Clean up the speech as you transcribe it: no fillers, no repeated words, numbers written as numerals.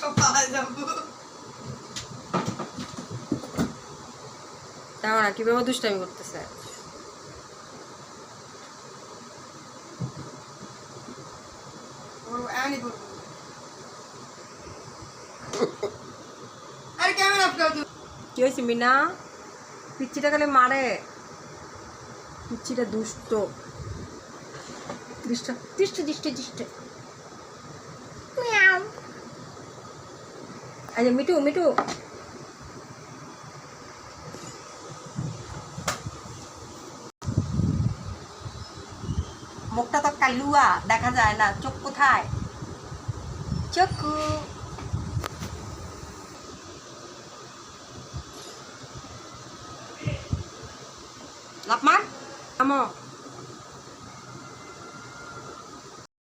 সব পাওয়া যাবো তাও না কিভাবে দুষ্টামি করতেছে। আরে ক্যামেরা অফ কর। কি হয়েছে মিনা? পিচ্ছিটা খালি মারে, পিচ্ছিটা দুষ্ট দৃষ্ট দৃষ্ট দৃষ্ট দৃষ্ট। আচ্ছা মিঠু মিঠু মুখটা তো কালুয়া, দেখা যায় না, চোখ কোথায়? চক্ষু লাভ মার আমো